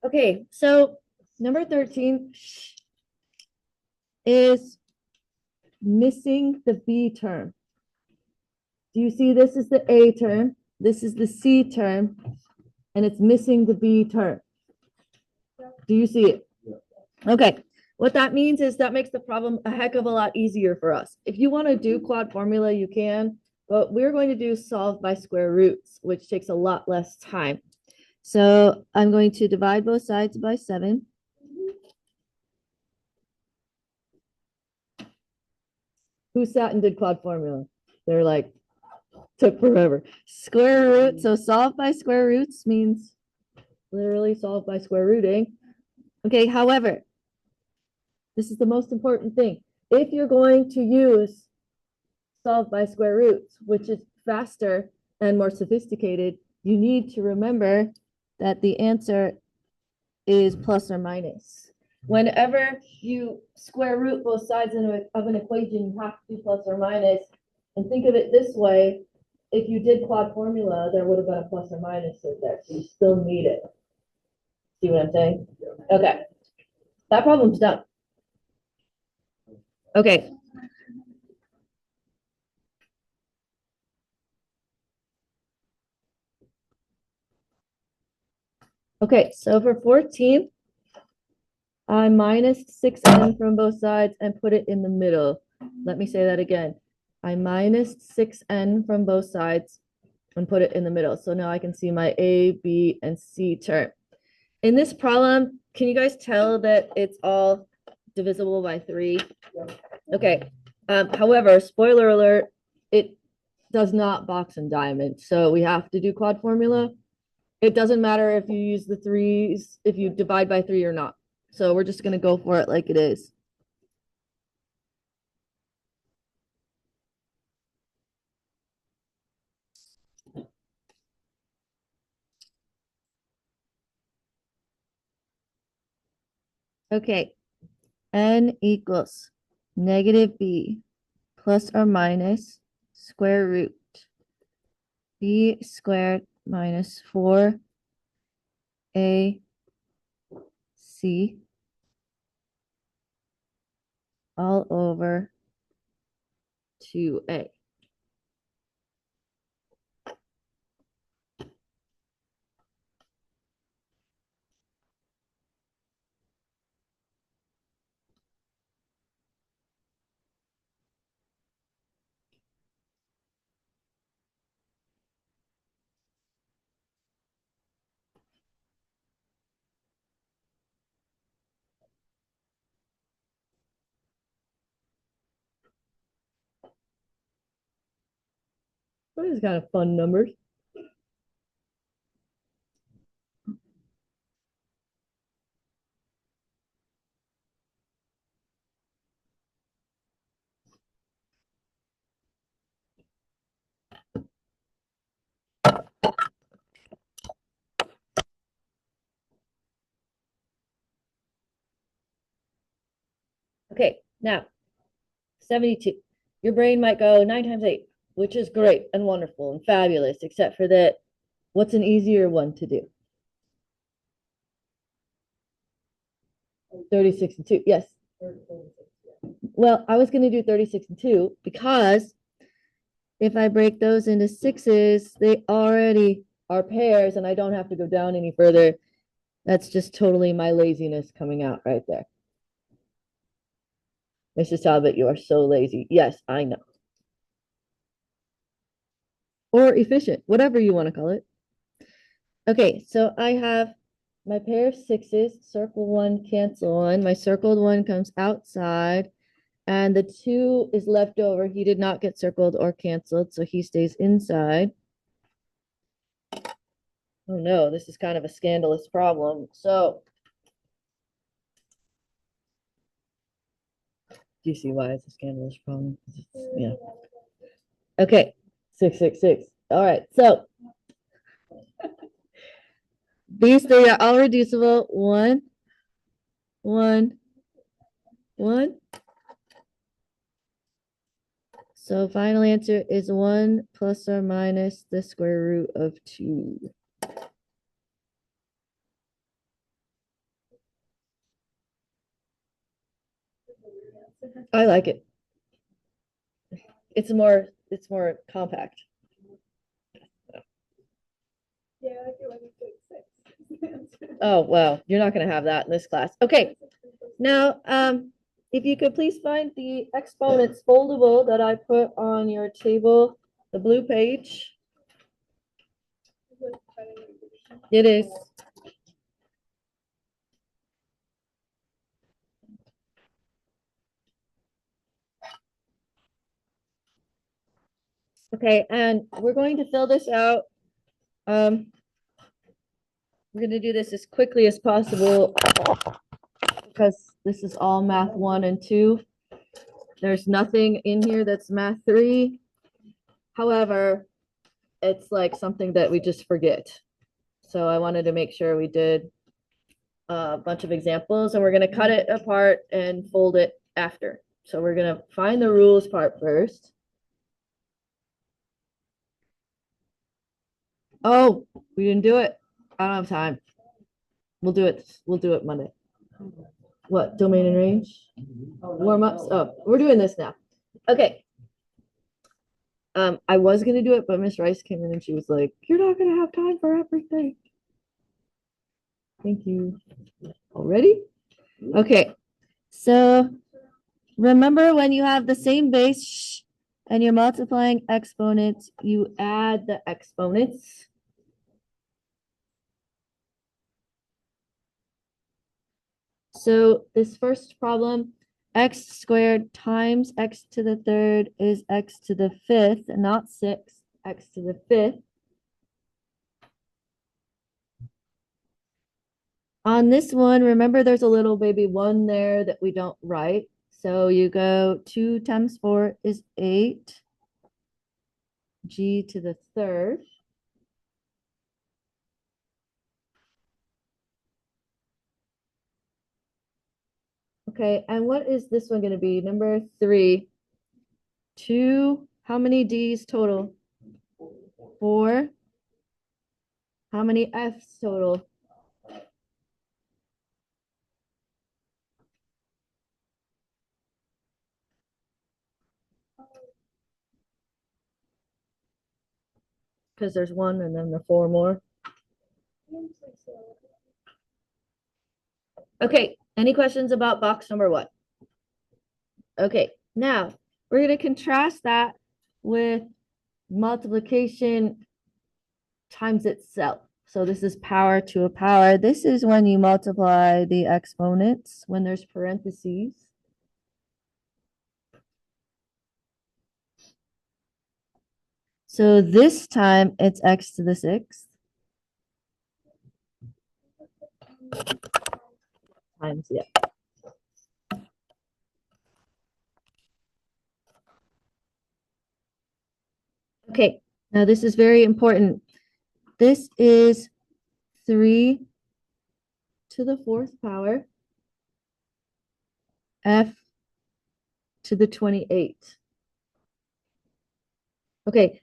Okay, so number 13 is missing the B term. Do you see this is the A term, this is the C term, and it's missing the B term? Do you see it? Okay, what that means is that makes the problem a heck of a lot easier for us. If you want to do quad formula, you can, but we're going to do solve by square roots, which takes a lot less time. So I'm going to divide both sides by 7. Who sat and did quad formula? They're like, took forever. Square root, so solve by square roots means literally solve by square rooting. Okay, however, this is the most important thing. If you're going to use solve by square roots, which is faster and more sophisticated, you need to remember that the answer is plus or minus. Whenever you square root both sides of an equation, you have to do plus or minus. And think of it this way, if you did quad formula, there would have been a plus or minus in there, so you still need it. See what I'm saying? Okay, that problem's done. Okay. Okay, so for 14, I minus 6n from both sides and put it in the middle. Let me say that again. I minus 6n from both sides and put it in the middle. So now I can see my A, B, and C term. In this problem, can you guys tell that it's all divisible by 3? Okay. However, spoiler alert, it does not box and diamond. So we have to do quad formula. It doesn't matter if you use the 3s, if you divide by 3 or not. So we're just going to go for it like it is. Okay. N equals negative B plus or minus square root B squared minus 4AC all over 2A. What is kind of fun numbers? Okay, now 72. Your brain might go 9 times 8, which is great and wonderful and fabulous, except for that, what's an easier one to do? 36 and 2. Yes. Well, I was going to do 36 and 2 because if I break those into 6s, they already are pairs and I don't have to go down any further. That's just totally my laziness coming out right there. Mrs. Talbot, you are so lazy. Yes, I know. Or efficient, whatever you want to call it. Okay, so I have my pair of 6s, circle 1, cancel 1. My circled 1 comes outside, and the 2 is left over. He did not get circled or canceled, so he stays inside. Oh no, this is kind of a scandalous problem. So, do you see why it's a scandalous problem? Yeah. Okay, 666. All right, so these 3 are all reducible. 1, 1, 1. So final answer is 1 plus or minus the square root of 2. I like it. It's more compact. Yeah, I feel like it's like 6. Oh, well, you're not gonna have that in this class. Okay, now, if you could please find the Exponents foldable that I put on your table, the blue page. It is. Okay, and we're going to fill this out. We're going to do this as quickly as possible because this is all math 1 and 2. There's nothing in here that's math 3. However, it's like something that we just forget. So I wanted to make sure we did a bunch of examples, and we're going to cut it apart and fold it after. So we're going to find the rules part first. Oh, we didn't do it. I don't have time. We'll do it. We'll do it Monday. What, domain and range? Warm-ups? Oh, we're doing this now. Okay. I was gonna do it, but Miss Rice came in and she was like, "You're not gonna have time for everything." Thank you. Already? Okay. So remember when you have the same base and you're multiplying exponents, you add the exponents. So this first problem, x squared times x to the third is x to the fifth, not 6, x to the fifth. On this one, remember there's a little baby 1 there that we don't write. So you go 2 times 4 is 8, g to the third. Okay, and what is this one going to be? Number 3. 2, how many d's total? 4. How many f's total? Because there's 1 and then the 4 more. Okay, any questions about box number 1? Okay, now we're going to contrast that with multiplication times itself. So this is power to a power. This is when you multiply the exponents, when there's parentheses. So this time it's x to the 6th times, yeah. Okay, now this is very important. This is 3 to the 4th power, f to the 28th. Okay,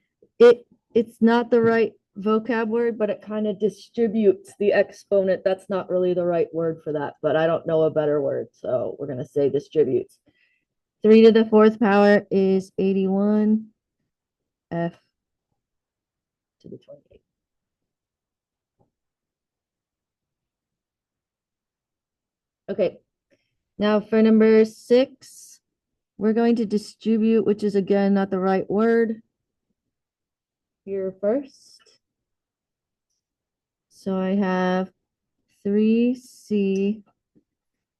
it's not the right vocab word, but it kind of distributes the exponent. That's not really the right word for that, but I don't know a better word, so we're going to say distributes. 3 to the 4th power is 81, f to the 28th. Okay, now for number 6, we're going to distribute, which is again not the right word here first. So I have 3c.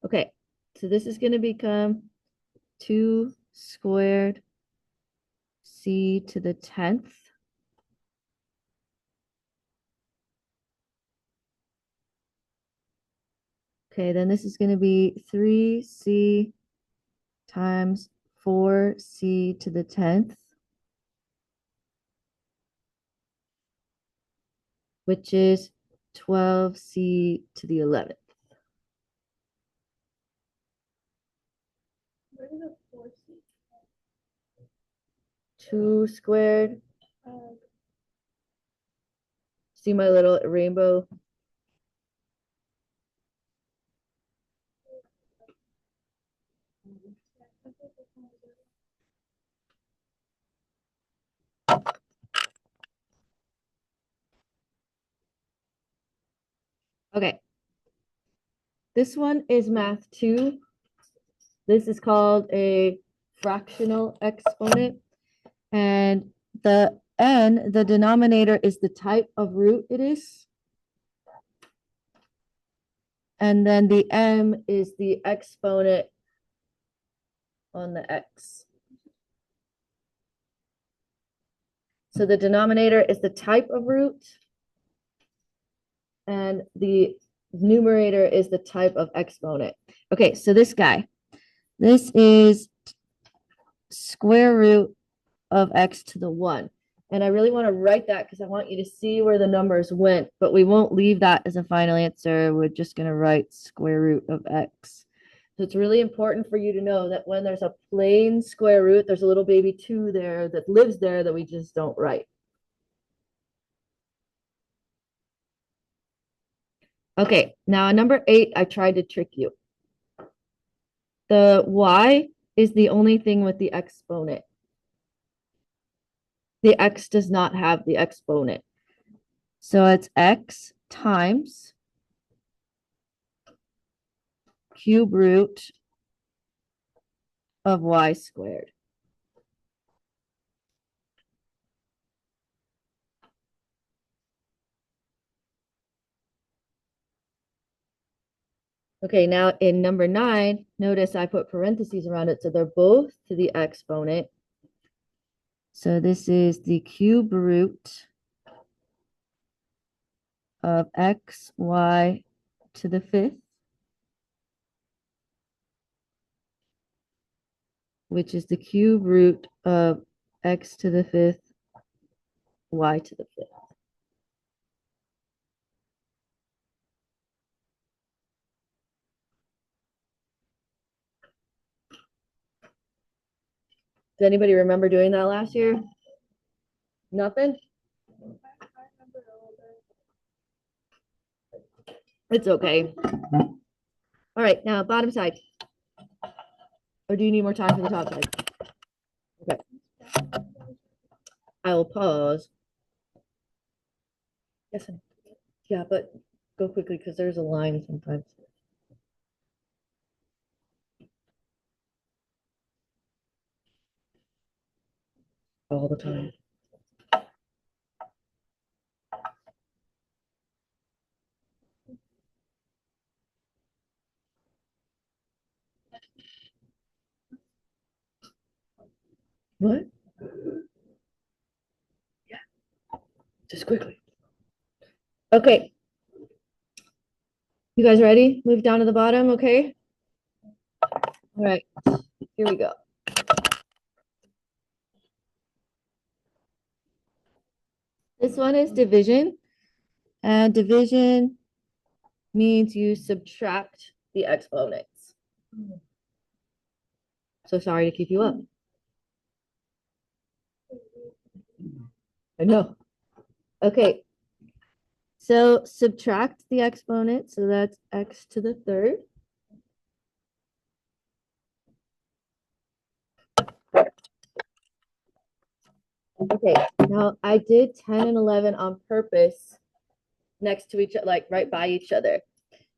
Okay, so this is going to become 2 squared c to the 10th. Okay, then this is going to be 3c times 4c to the 10th, which is 12c to the 11th. Where did the 4C? 2 squared. See my little rainbow? Okay. This one is math 2. This is called a fractional exponent. And the n, the denominator, is the type of root it is. And then the m is the exponent on the x. So the denominator is the type of root, and the numerator is the type of exponent. Okay, so this guy, this is square root of x to the 1. And I really want to write that because I want you to see where the numbers went, but we won't leave that as a final answer. We're just going to write square root of x. So it's really important for you to know that when there's a plain square root, there's a little baby 2 there that lives there that we just don't write. Okay, now number 8, I tried to trick you. The y is the only thing with the exponent. The x does not have the exponent. So it's x times cube root of y squared. Okay, now in number 9, notice I put parentheses around it, so they're both to the exponent. So this is the cube root of xy to the 5th, which is the cube root of x to the 5th, y to the 5th. Does anybody remember doing that last year? Nothing? It's okay. All right, now bottom side. Or do you need more time for the top side? Okay. I will pause. Yes. Yeah, but go quickly because there's a line sometimes. All the time. What? Yeah. Just quickly. Okay. You guys ready? Move down to the bottom, okay? All right. Here we go. This one is division. And division means you subtract the exponents. So sorry to keep you up. I know. Okay. So subtract the exponent. So that's x to the 3rd. Okay. Now I did 10 and 11 on purpose next to each other, like right by each other.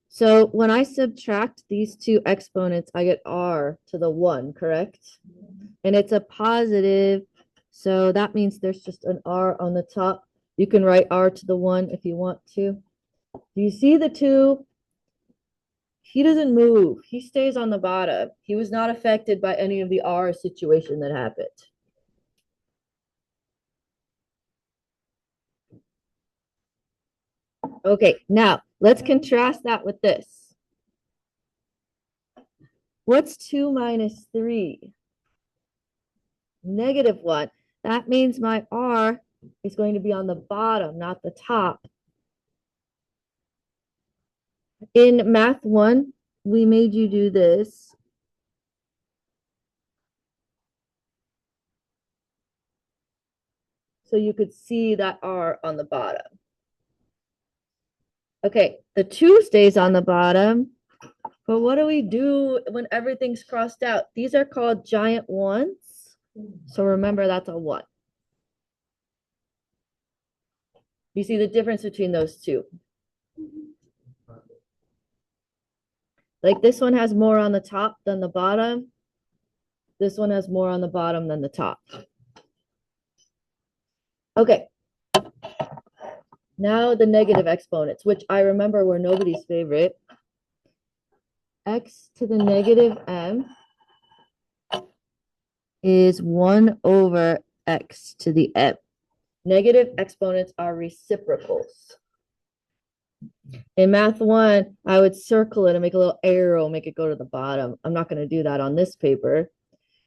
So when I subtract these two exponents, I get r to the 1, correct? And it's a positive, so that means there's just an r on the top. You can write r to the 1 if you want to. Do you see the 2? He doesn't move. He stays on the bottom. He was not affected by any of the r situation that happened. Okay, now let's contrast that with this. What's 2 minus 3? -1. That means my r is going to be on the bottom, not the top. In math 1, we made you do this. So you could see that r on the bottom. Okay, the 2 stays on the bottom. But what do we do when everything's crossed out? These are called giant ones. So remember, that's a 1. You see the difference between those two? Like this one has more on the top than the bottom. This one has more on the bottom than the top. Okay. Now the negative exponents, which I remember were nobody's favorite. X to the negative m is 1 over x to the m. Negative exponents are reciprocals. In math 1, I would circle it and make a little arrow, make it go to the bottom. I'm not going to do that on this paper.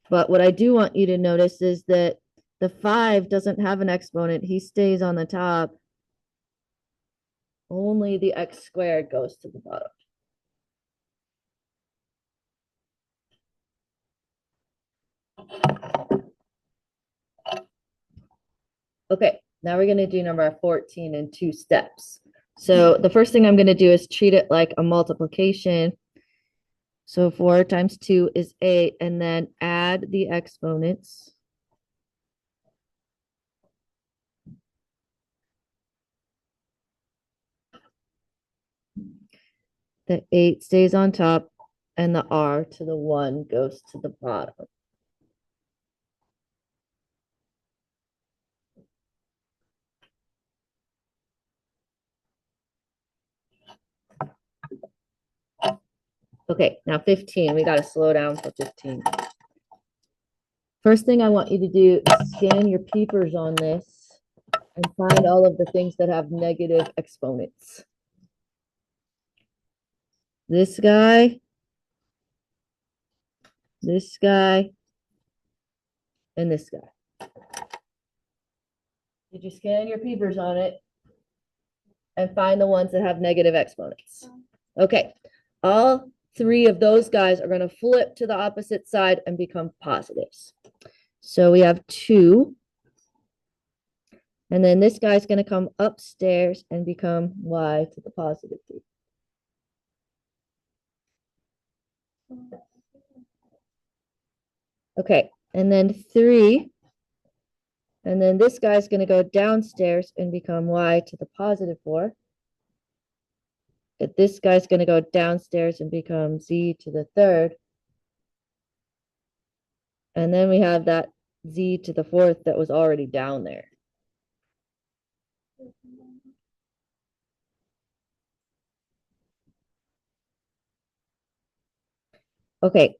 But what I do want you to notice is that the 5 doesn't have an exponent. He stays on the top. Only the x squared goes to the bottom. Okay, now we're going to do number 14 in 2 steps. So the first thing I'm going to do is treat it like a multiplication. So 4 times 2 is 8, and then add the exponents. The 8 stays on top, and the r to the 1 goes to the bottom. Okay, now 15. We got to slow down for 15. First thing I want you to do is scan your peepers on this and find all of the things that have negative exponents. This guy, and this guy. Did you scan your peepers on it and find the ones that have negative exponents? Okay, all 3 of those guys are going to flip to the opposite side and become positives. So we have 2. And then this guy's going to come upstairs and become y to the positive 3. Okay, and then 3. And then this guy's going to go downstairs and become y to the positive 4. This guy's going to go downstairs and become z to the 3rd. And then we have that z to the 4th that was already down there. Okay.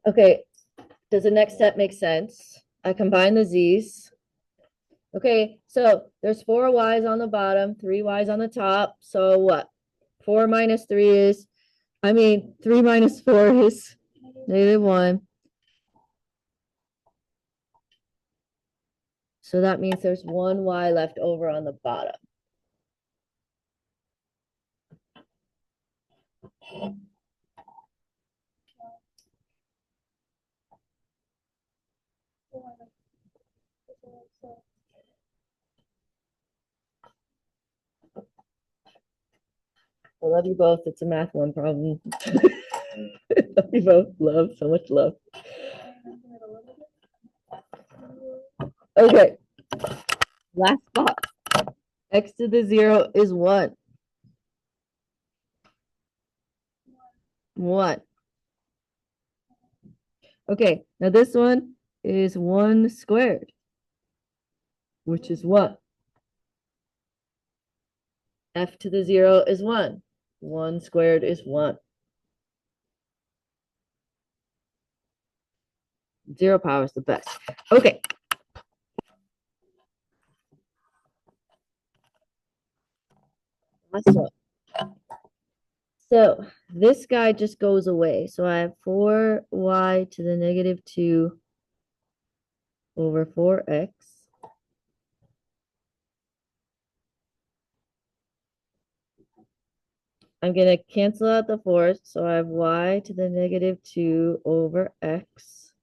Okay, does the next step make sense? I combine the z's. Okay, so there's 4 y's on the bottom, 3 y's on the top. So what? 4 minus 3 is, 3 minus 4 is -1. So that means there's 1 y left over on the bottom. I love you both. It's a math 1 problem. Love you both. Love, so much love. Okay. Last box. X to the 0 is 1. 1. Okay, now this one is 1 squared, which is what? F to the 0 is 1. 1 squared is 1. 0 power is the best. Okay. Last one. So this guy just goes away. So I have 4y to the -2 over 4x. I'm going to cancel out the 4's. So I have y to the -2 over x.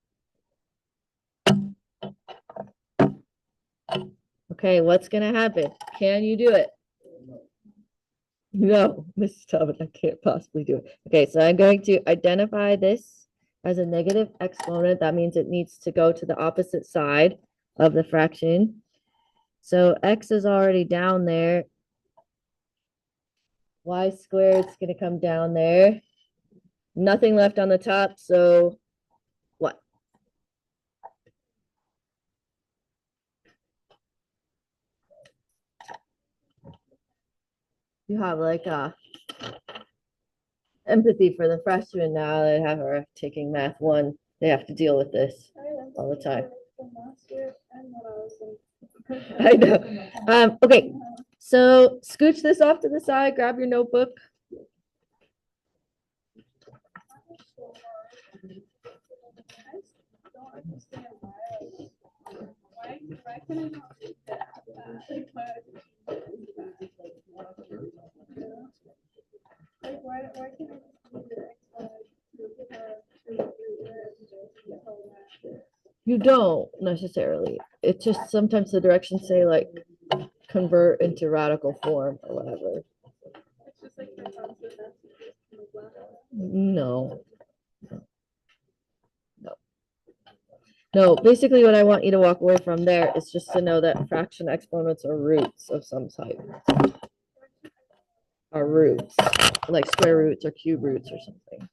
Okay, what's gonna happen? Can you do it? No, Mrs. Talbot, I can't possibly do it. Okay, so I'm going to identify this as a negative exponent. That means it needs to go to the opposite side of the fraction. So x is already down there. Y squared is going to come down there. Nothing left on the top, so what? You have like empathy for the freshmen now that have are taking math one. They have to deal with this all the time. I know. Okay, so scooch this off to the side, grab your notebook. Why can I not read that? Like, why can't I just read the You don't necessarily. It's just sometimes the directions say like convert into radical form or whatever. It's just like the concept that's No. No. No, basically what I want you to walk away from there is just to know that fraction exponents are roots of some type. Are roots, like square roots or cube roots or something.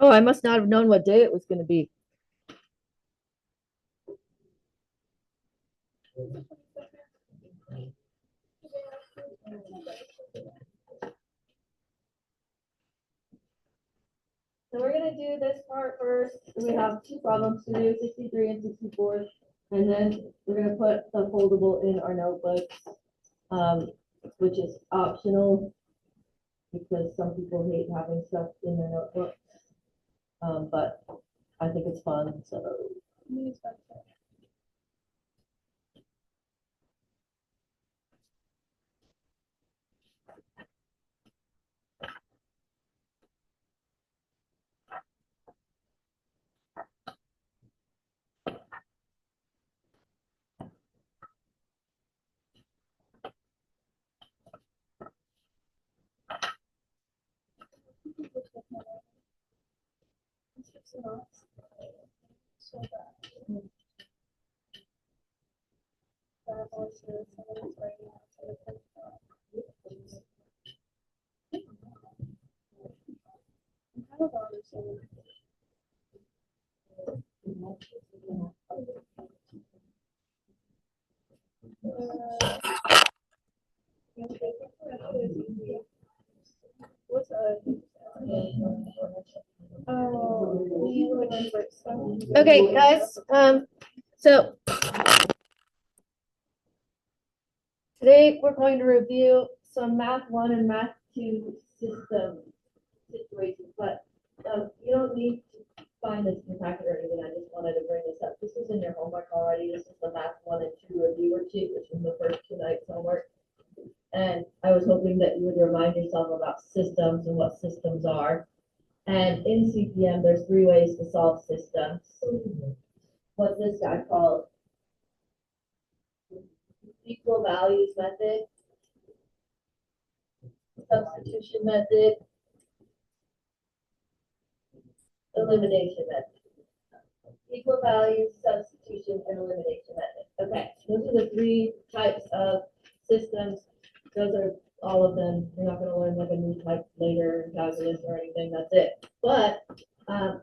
Oh, I must not have known what day it was going to be. So we're going to do this part first. We have two problems to do, 63 and 64. And then we're going to put the foldable in our notebooks, which is optional because some people hate having stuff in their notebooks. But I think it's fun, so. Okay, guys, so today we're going to review some math one and math two system situations, but you don't need to find this in the packet or anything. I just wanted to bring this up. This was in your homework already. This is the math one and two review worksheet, which was the first 2 nights homework. And I was hoping that you would remind yourself about systems and what systems are. And in CPM, there's 3 ways to solve systems. What's this guy called? Equal values method, substitution method, elimination method. Equal values, substitution, and elimination method. Okay, those are the 3 types of systems. Those are all of them. You're not going to learn like a new type later in calculus or anything. That's it. But I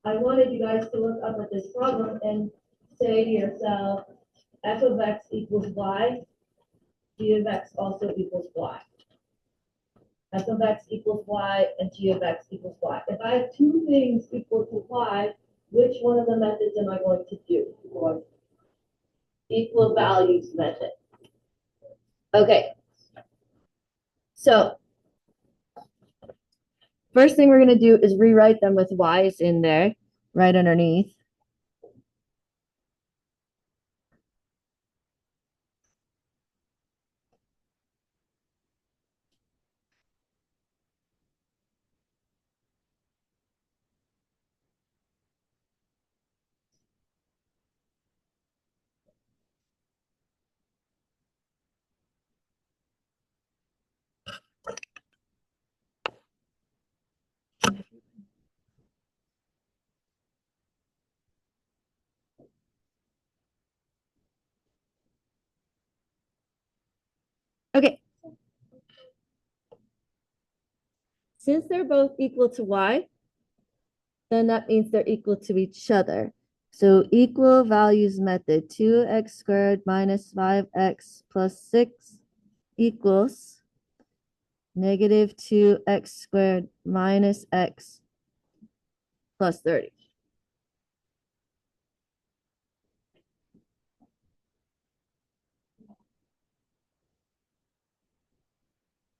wanted you guys to look up at this problem and say to yourself, f of x equals y, g of x also equals y. F of x equals y and g of x equals y. If I have 2 things equal to y, which one of the methods am I going to do? Equal values method. Okay. So first thing we're going to do is rewrite them with y's in there, right underneath. Okay. Since they're both equal to y, then that means they're equal to each other. So equal values method, 2x squared minus 5x plus 6 equals negative 2x squared minus x plus 30.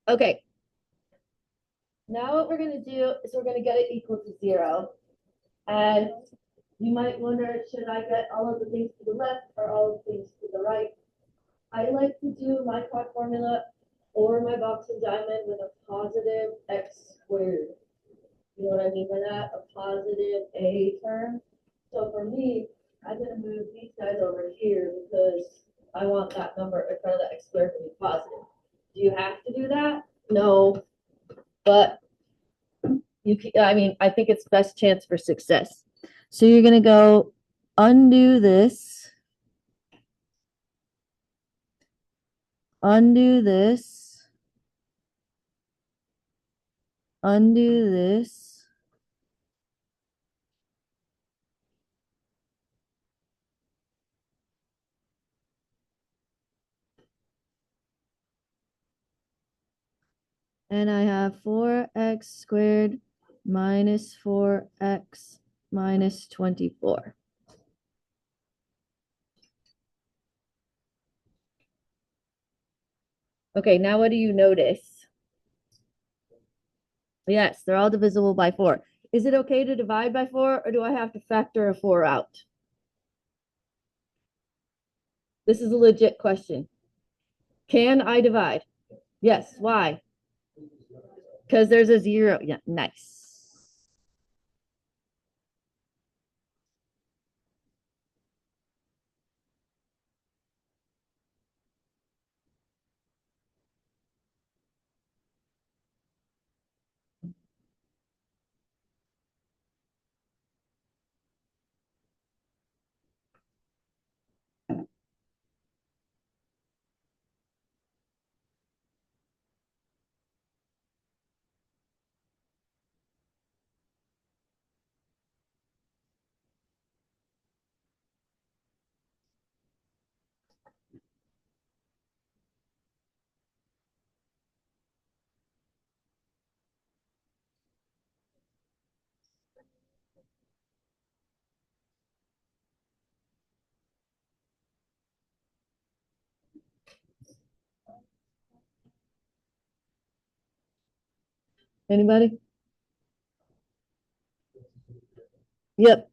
Okay. Now what we're going to do is we're going to get it equal to 0. And you might wonder, should I get all of the things to the left or all of the things to the right? I like to do my quad formula or my box and diamond with a positive x squared. You know what I mean by that? A positive a term. So for me, I'm going to move these guys over here because I want that number in front of the x squared to be positive. Do you have to do that? No, but you can, I mean, I think it's best chance for success. So you're going to go undo this, undo this, undo this. And I have 4x squared minus 4x minus 24. Okay, now what do you notice? Yes, they're all divisible by 4. Is it okay to divide by 4 or do I have to factor a 4 out? This is a legit question. Can I divide? Yes. Why? Because there's a 0. Yeah, nice. Anybody? Yep.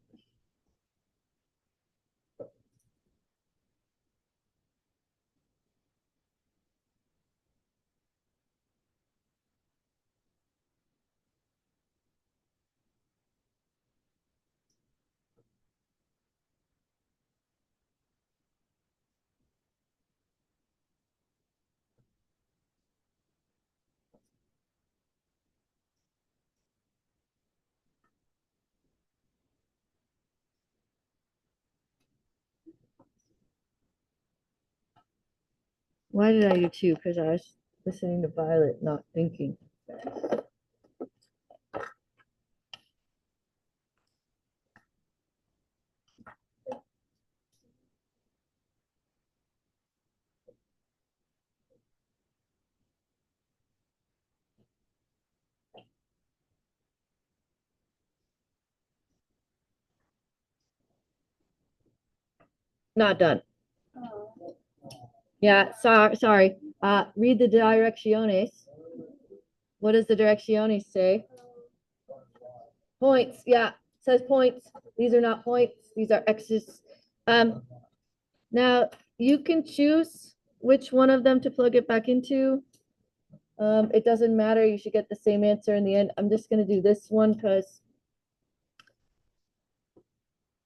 Why did I do 2? Because I was listening to Violet, not thinking. Not done. Oh. Yeah, sorry. Read the direcciones. What does the direcciones say? Points. Yeah, it says points. These are not points. These are X's. Now you can choose which one of them to plug it back into. It doesn't matter. You should get the same answer in the end. I'm just going to do this one because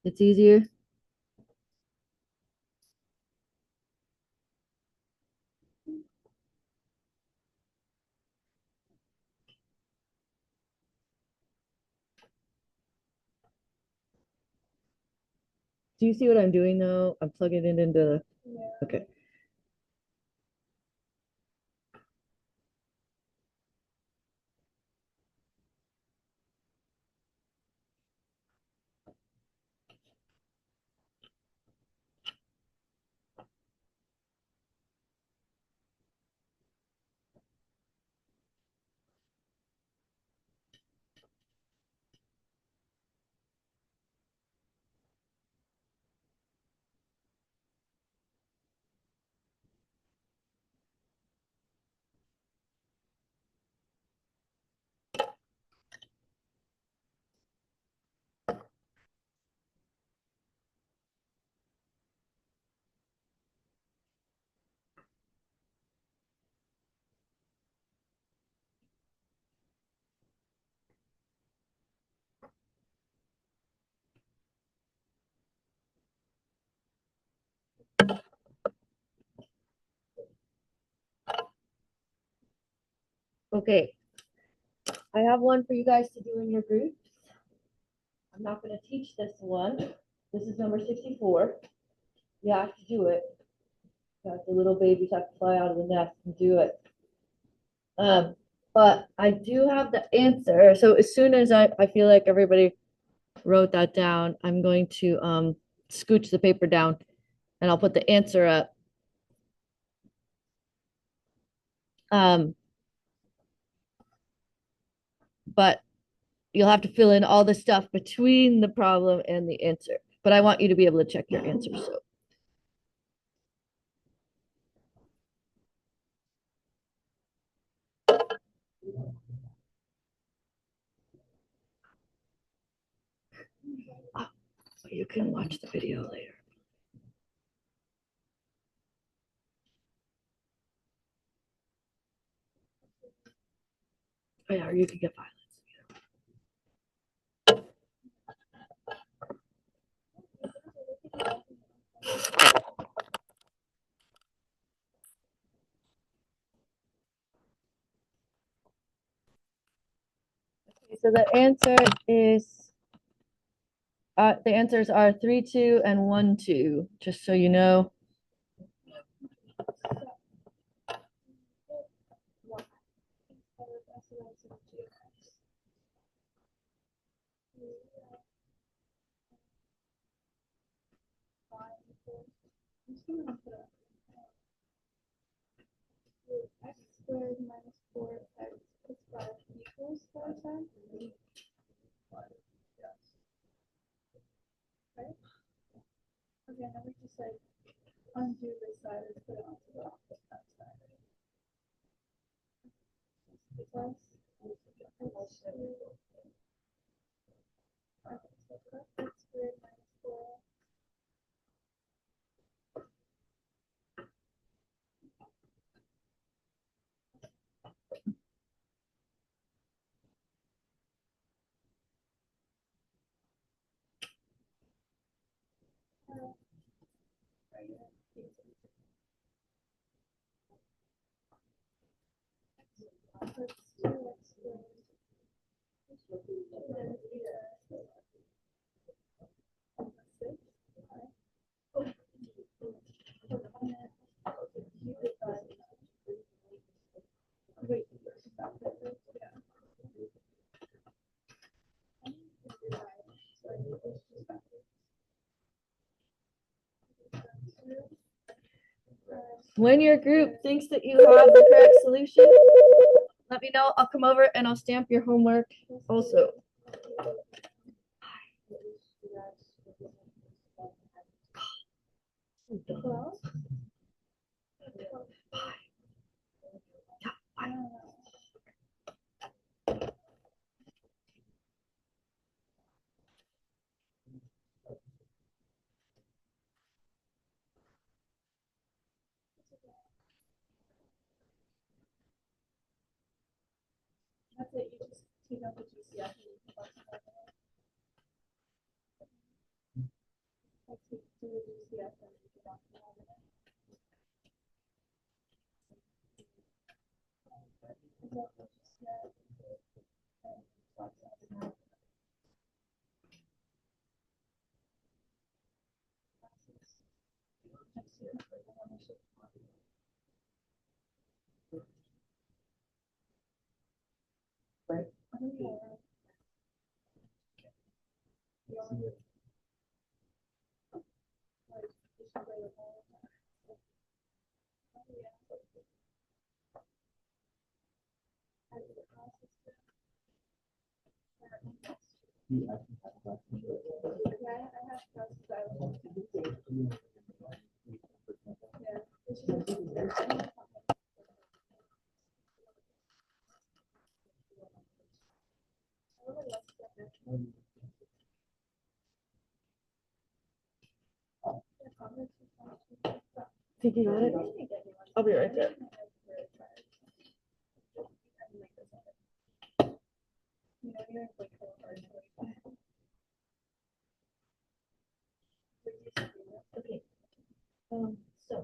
it's easier. Do you see what I'm doing though? I'm plugging it into, Yeah. okay. Okay, I have one for you guys to do in your groups. I'm not going to teach this one. This is number 64. You have to do it. Got the little babies have to fly out of the nest and do it. But I do have the answer. So as soon as I feel like everybody wrote that down, I'm going to scooch the paper down and I'll put the answer up. But you'll have to fill in all the stuff between the problem and the answer. But I want you to be able to check your answers. So you can watch the video later. Oh, yeah, or you could get violence. Okay, so the answers are 3, 2, and 1, 2, just so you know. X squared minus 4x plus 5 equals 4x. Right? Okay, now we just like undo this side and put it onto the opposite side. Plus x squared minus 4. When your group thinks that you have the correct solution, let me know. I'll come over and I'll stamp your homework also. That's it, you just take out the GCF and you can like take do the GCF and you can box it over there. Think you got it? I'll be right there. Okay. So.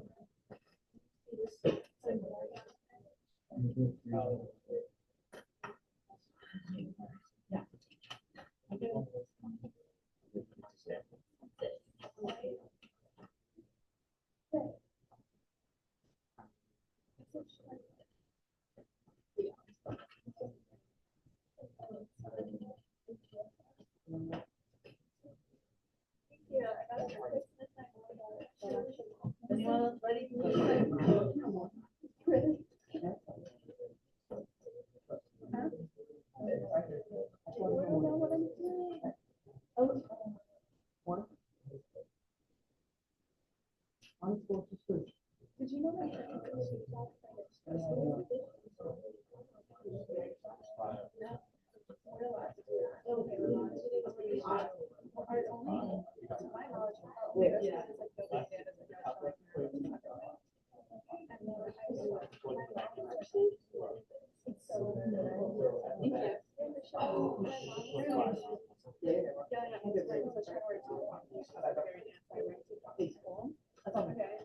Did you know that? Okay,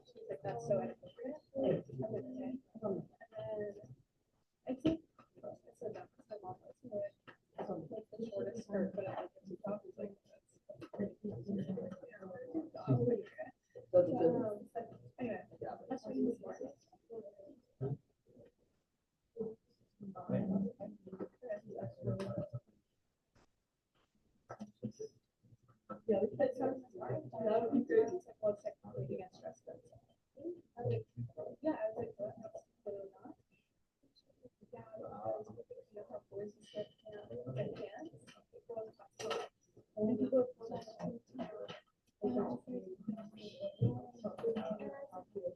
she's like, that's so inappropriate. I think it's a dumb, my mom was like the shortest skirt, but I like the top is like anyway, that's what he was wearing. Yeah, that sounds smart. That would be great. It's like, well, it's technically against stress, but I was like, yeah, I was like, well, that's really not. Yeah, you know how boys and stuff can dance. Girls have to. And people have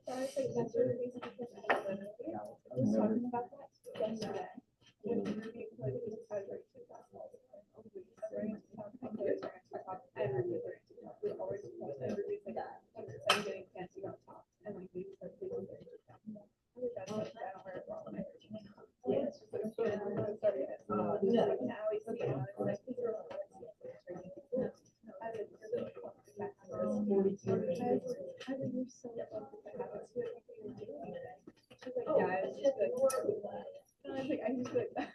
so I was like, that's really reason because I was talking about that yesterday. When we were being put in the category 2000. Everybody's like, I'm getting fancy on top, and like these are people that I don't wear it well when I yeah, it's just like sorry. Now I see it, it's like these are she's like, yeah, I was just like, I was like, I just like my hair.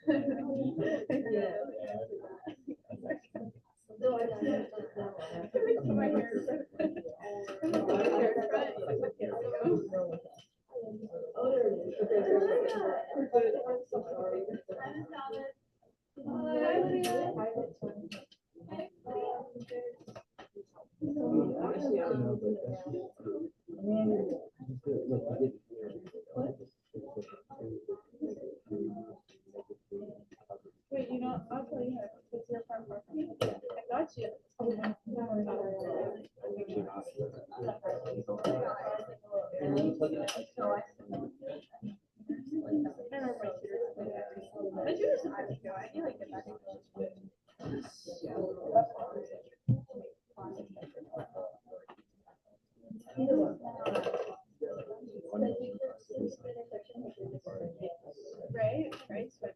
Wait, you know, I'll tell you how to your farm marketing. I got you. Right, right. So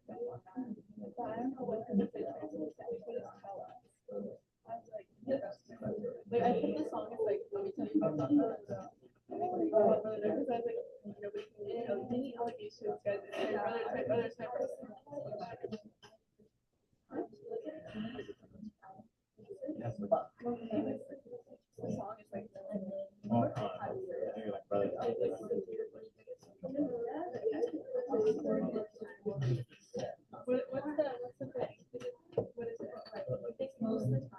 I don't know what kind of thing I was like, like I put the song as like, let me tell you about that. Because I was like, nobody can really any allegations, guys. It's my brother, it's my brother. The song is like, what's the thing? What is it? It takes most of the time.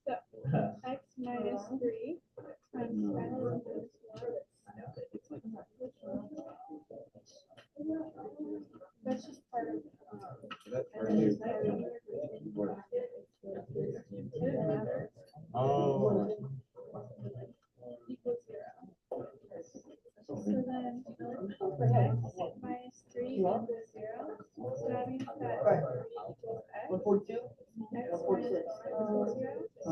So x minus 3 times 10 that's just part of equals 0. So then x minus 3 equals 0. So that means that 3 equals x. 142? X minus 1 equals 0. So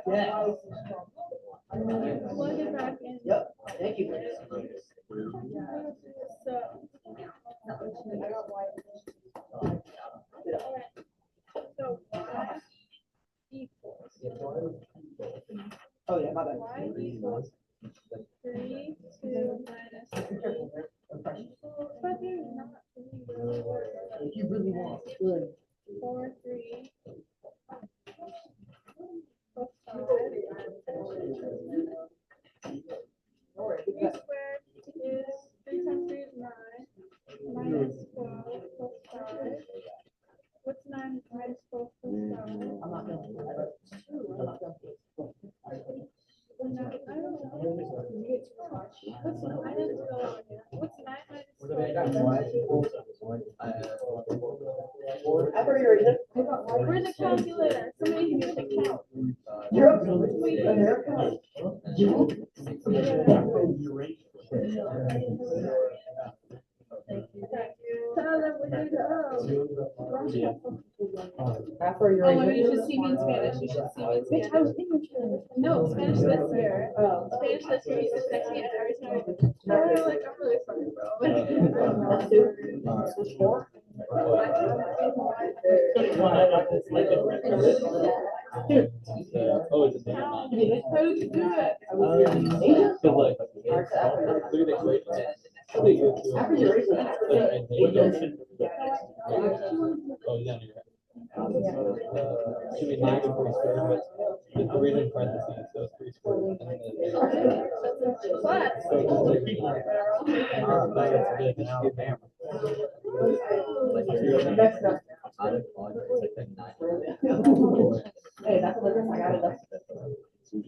Yeah. plug it back in. Yep, thank you. So so y equals Oh, yeah, my bad. y equals 3 2 minus 3. But there's not really If you really want, good. 4 3 plus 5. 3 squared is 3 times 3 is 9 minus 12 plus 5. What's 9 minus I'm not feeling it. I'm not feeling it. I've already read it. Where's the calculator? Somebody can use the count. You're up to America. Tell them we need After you're. Oh, you should see me in Spanish. You should see me in Spanish. I was English. No, Spanish this year. Spanish this year. You just text me every time. I'm like, I'm really sorry, bro. Oh, it's a damn. How did you do it? So like, look at the equation. After you're raising that. Oh, yeah, you're right. Should be negative 3 squared, but the reason in parentheses, so it's 3 squared. Plus. That's big in Alabama. Hey, that's what I got it. Okay,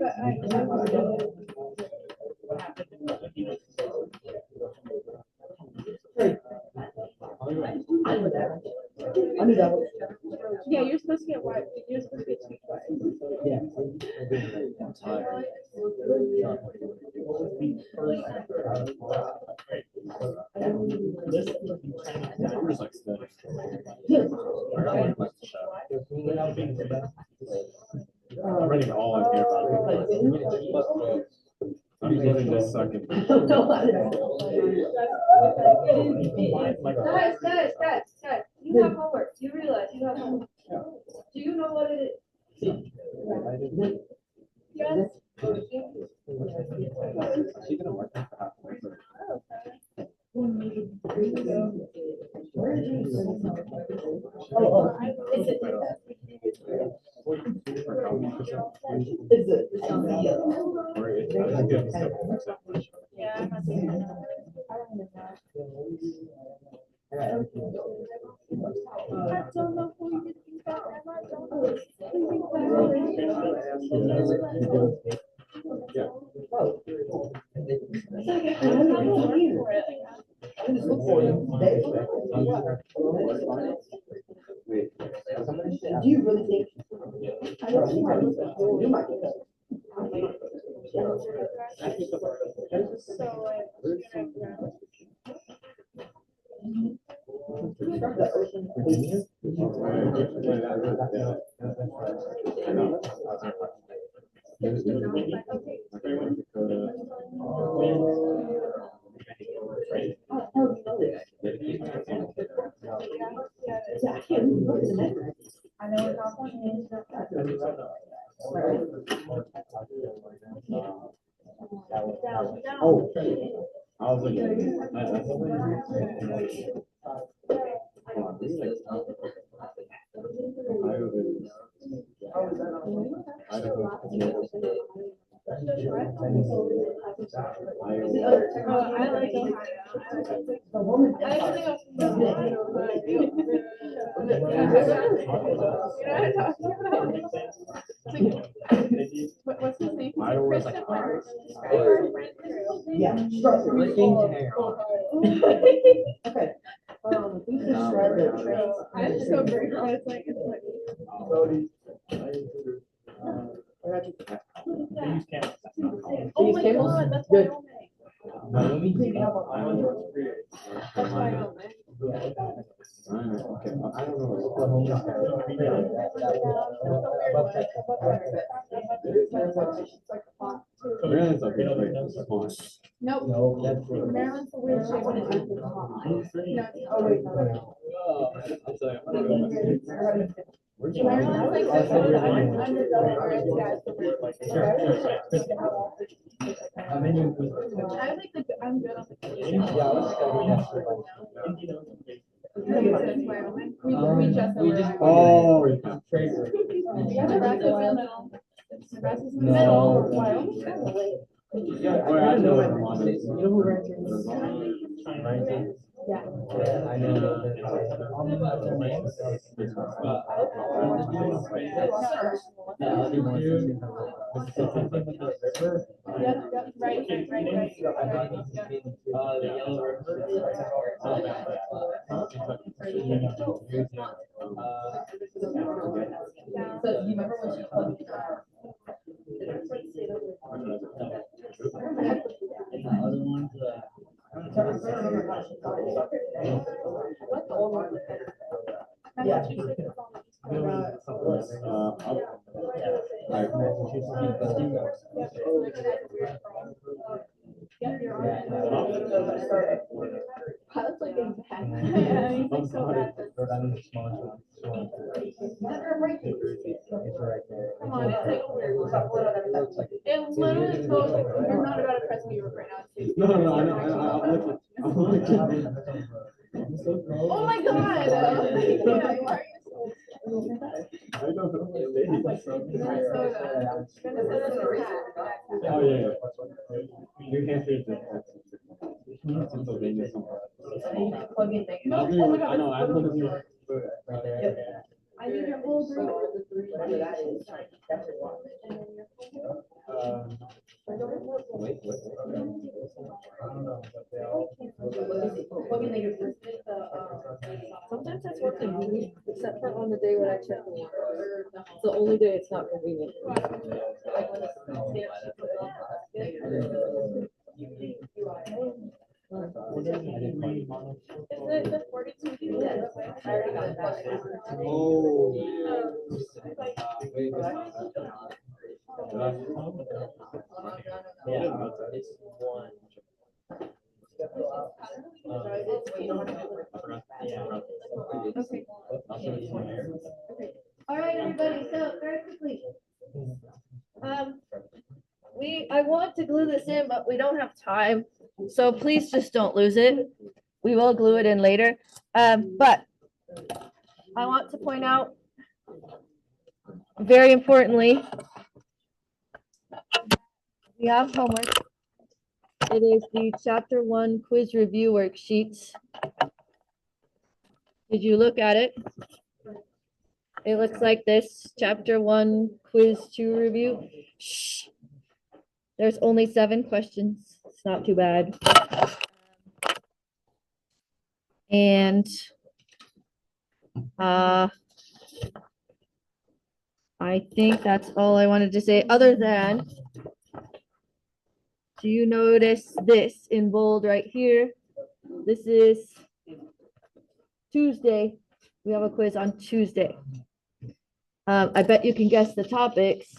but I knew that was. yeah, you're supposed to get white. You're supposed to get two twice. I'm ready to all in here about it. I'm getting this second. Guys, you have homework. You realize you have homework. Do you know what it is? Yes. She's gonna work for half. Is it? Yeah, I'm not doing it. I don't know who you think that am. I don't know. Do you really think? You might be better. So, The ocean. I know it's all funny. Oh, I was looking. I like Ohio. I actually go from Ohio. What's his name? Christopher. Yeah. Okay. Who's described the trains? I'm so grateful. It's like, oh my God, that's Wyoming. That's Wyoming. Okay, I don't know. Maryland's okay, right? Nope. Maryland's the weird shape. No, oh wait, no. Maryland's like this, I'm the governor, and the guy's the weird. I like the, I'm good on the. Wyoming. We just. Oh, Nebraska's in the middle. Nebraska's in the middle. Wyoming's kind of late. yeah, I know what Vermont is. You know who ran trains? Yeah. I know. Yep, yep, right, right. The Yellow River. So you remember when she told me? The other ones, What the old one? Yeah. Yeah, you're right. Pilot's like getting bad. Yeah, he's like so bad. Come on, it's like weird. It literally goes like, you're not about to press me right now. It's No, I know, I'm looking. Oh my god. Yeah, why are you so? I don't know. Minnesota. Minnesota's a cat. Oh, yeah. New Hampshire's Pennsylvania somewhere. Plug in thing. No, I know, I'm looking for. I need your whole group. Whatever that is, that's your one. Plug in your. Sometimes that's working, except for on the day when I check the water. It's the only day it's not convenient. Is it the 42 people? Yes. I already got that. Oh. yeah, it's one. Okay. Okay. All right, everybody, so very quickly. I want to glue this in, but we don't have time. So please just don't lose it. We will glue it in later. But I want to point out, very importantly, we have homework. It is the chapter 1 quiz review worksheets. Did you look at it? It looks like this, chapter 1 quiz 2 review. Shh. There's only 7 questions. It's not too bad. And I think that's all I wanted to say, other than, do you notice this in bold right here? This is Tuesday. We have a quiz on Tuesday. I bet you can guess the topics.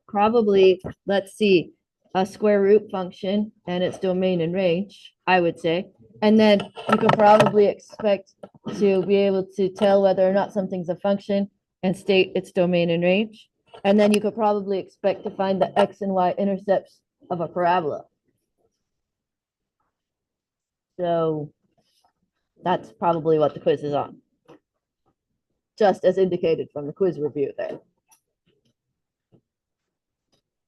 Probably, let's see, a square root function and its domain and range, I would say. And then you could probably expect to be able to tell whether or not something's a function and state its domain and range. And then you could probably expect to find the x and y intercepts of a parabola. So that's probably what the quiz is on, just as indicated from the quiz review there.